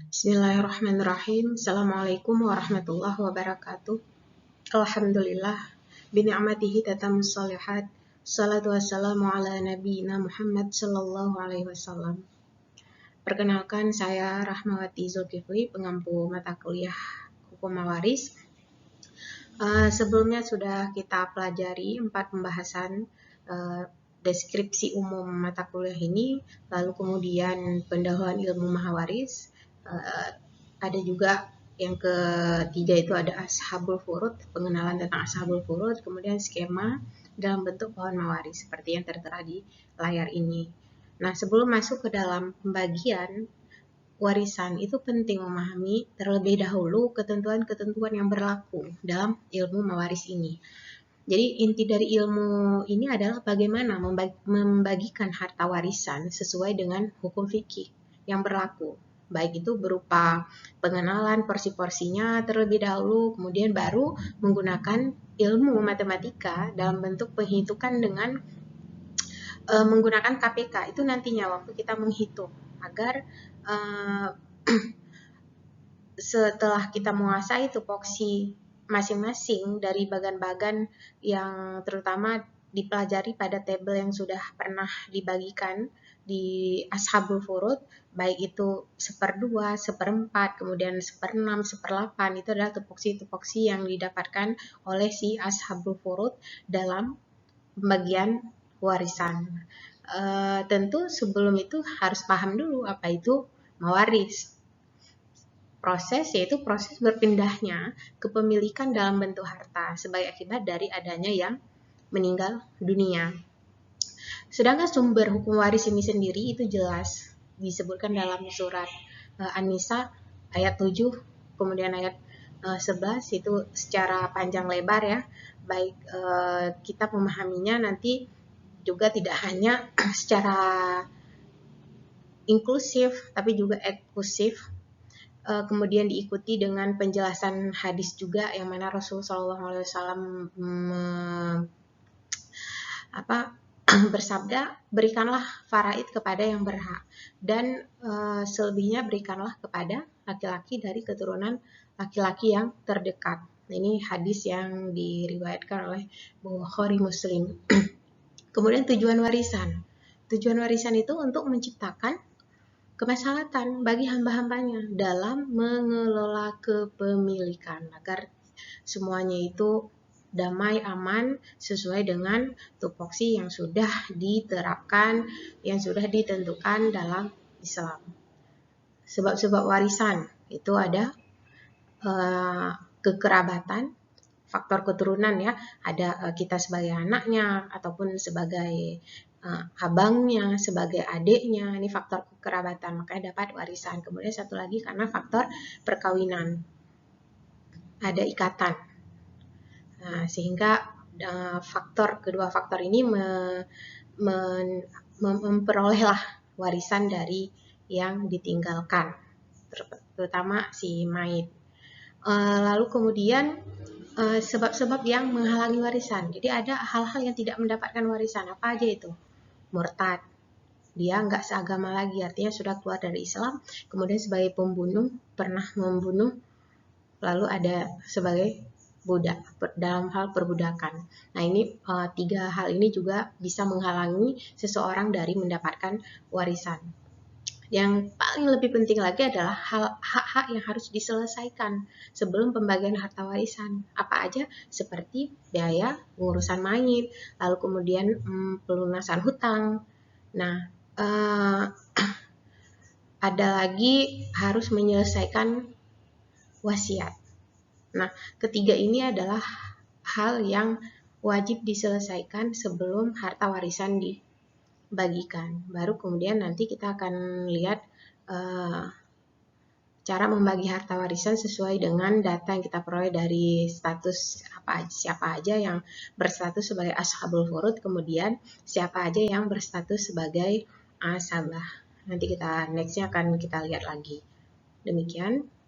Bismillahirrahmanirrahim. Assalamualaikum warahmatullahi wabarakatuh. Alhamdulillah. Bini'amatihi tatammus shalihat. Salatu wassalamu ala nabiyina Muhammad sallallahu alaihi wasallam. Perkenalkan, saya Rahmawati Zulkifli, pengampu mata kuliah Hukum Mawaris. Sebelumnya sudah kita pelajari 4 pembahasan deskripsi umum mata kuliah ini, lalu kemudian pendahuluan ilmu mahawaris. Ada juga yang ketiga itu ada ashabul furud, pengenalan tentang ashabul furud, kemudian skema dalam bentuk pohon mawaris seperti yang tertera di layar ini. Nah, sebelum masuk ke dalam pembagian warisan, itu penting memahami terlebih dahulu ketentuan-ketentuan yang berlaku dalam ilmu mawaris ini. Jadi inti dari ilmu ini adalah bagaimana membagikan harta warisan sesuai dengan hukum fikih yang berlaku. Baik itu berupa pengenalan porsi-porsinya terlebih dahulu, kemudian baru menggunakan ilmu matematika dalam bentuk penghitungan dengan menggunakan KPK. Itu nantinya waktu kita menghitung agar setelah kita menguasai tupoksi masing-masing dari bagan-bagan yang terutama dipelajari pada tabel yang sudah pernah dibagikan di Ashabul Furud, baik itu 1/2, 1/4, kemudian 1/6, 1/8, itu adalah tupoksi-tupoksi yang didapatkan oleh si Ashabul Furud dalam pembagian warisan. Tentu sebelum itu harus paham dulu apa itu mawaris. Proses yaitu proses berpindahnya kepemilikan dalam bentuk harta sebagai akibat dari adanya yang meninggal dunia. Sedangkan sumber hukum waris ini sendiri itu jelas disebutkan dalam surat An-Nisa ayat 7, kemudian ayat 11 itu secara panjang lebar ya. Baik kita memahaminya nanti juga tidak hanya secara inklusif tapi juga eksklusif. Kemudian diikuti dengan penjelasan hadis juga yang mana Rasulullah SAW bersabda, berikanlah faraid kepada yang berhak dan selebihnya berikanlah kepada laki-laki dari keturunan laki-laki yang terdekat. Ini hadis yang diriwayatkan oleh Bukhari Muslim. Kemudian tujuan warisan. Tujuan warisan itu untuk menciptakan kemaslahatan bagi hamba-hambanya dalam mengelola kepemilikan agar semuanya itu damai, aman, sesuai dengan tupoksi yang sudah diterapkan, yang sudah ditentukan dalam Islam. Sebab-sebab warisan itu ada kekerabatan, faktor keturunan ya, ada kita sebagai anaknya ataupun sebagai abangnya, sebagai adiknya, ini faktor kekerabatan, makanya dapat warisan. Kemudian satu lagi karena faktor perkawinan, ada ikatan. Nah, sehingga kedua faktor ini memperolehlah warisan dari yang ditinggalkan, terutama si mayit. Lalu kemudian sebab-sebab yang menghalangi warisan. Jadi ada hal-hal yang tidak mendapatkan warisan. Apa aja itu? Murtad, dia nggak seagama lagi, artinya sudah keluar dari Islam, kemudian sebagai pembunuh, pernah membunuh, lalu ada sebagai budak dalam hal perbudakan. Nah, ini 3 hal ini juga bisa menghalangi seseorang dari mendapatkan warisan. Yang paling lebih penting lagi adalah hak-hak yang harus diselesaikan sebelum pembagian harta warisan. Apa aja? Seperti biaya pengurusan mayit, lalu kemudian pelunasan hutang. Nah, ada lagi harus menyelesaikan wasiat. Nah, ketiga ini adalah hal yang wajib diselesaikan sebelum harta warisan dibagikan. Baru kemudian nanti kita akan lihat cara membagi harta warisan sesuai dengan data yang kita peroleh dari status siapa aja yang berstatus sebagai ashabul furud, kemudian siapa aja yang berstatus sebagai asabah. Nanti nextnya akan kita lihat lagi. Demikian.